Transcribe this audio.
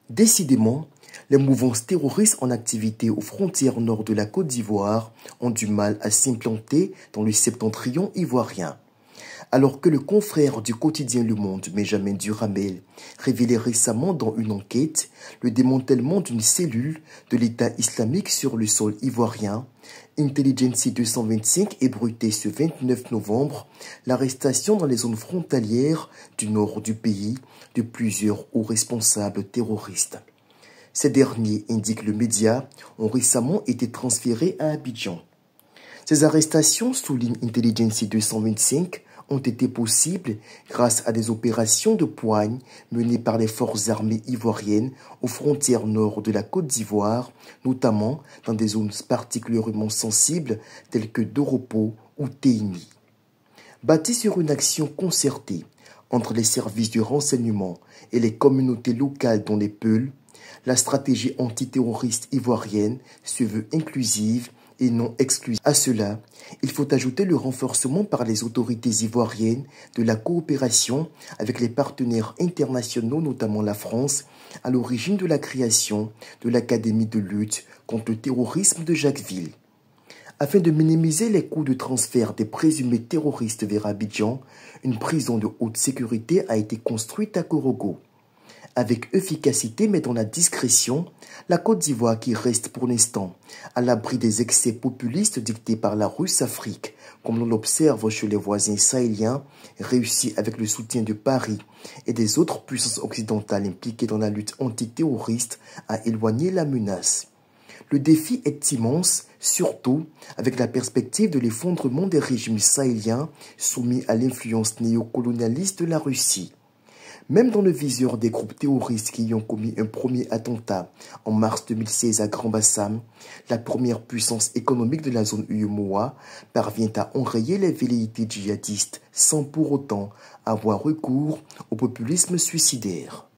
Décidément, les mouvances terroristes en activité aux frontières nord de la Côte d'Ivoire ont du mal à s'implanter dans le septentrion ivoirien. Alors que le confrère du quotidien Le Monde, Benjamin Duramel, révélait récemment dans une enquête le démantèlement d'une cellule de l'État islamique sur le sol ivoirien, Intelligence 225 ébruitait ce 29 novembre l'arrestation dans les zones frontalières du nord du pays de plusieurs hauts responsables terroristes. Ces derniers, indique le média, ont récemment été transférés à Abidjan. Ces arrestations, souligne Intelligence 225, ont été possibles grâce à des opérations de poigne menées par les forces armées ivoiriennes aux frontières nord de la Côte d'Ivoire, notamment dans des zones particulièrement sensibles telles que Doropo ou Téini. Bâtie sur une action concertée entre les services de renseignement et les communautés locales dont les Peuls, la stratégie antiterroriste ivoirienne se veut inclusive et non exclusive. À cela, il faut ajouter le renforcement par les autorités ivoiriennes de la coopération avec les partenaires internationaux, notamment la France, à l'origine de la création de l'Académie de lutte contre le terrorisme de Jacquesville. Afin de minimiser les coûts de transfert des présumés terroristes vers Abidjan, une prison de haute sécurité a été construite à Korogo. Avec efficacité mais dans la discrétion, la Côte d'Ivoire qui reste pour l'instant à l'abri des excès populistes dictés par la Russe-Afrique, comme l'on l'observe chez les voisins sahéliens, réussit avec le soutien de Paris et des autres puissances occidentales impliquées dans la lutte antiterroriste à éloigner la menace. Le défi est immense, surtout avec la perspective de l'effondrement des régimes sahéliens soumis à l'influence néocolonialiste de la Russie. Même dans le viseur des groupes terroristes qui y ont commis un premier attentat en mars 2016 à Grand-Bassam, la première puissance économique de la zone UEMOA parvient à enrayer les velléités djihadistes sans pour autant avoir recours au populisme suicidaire.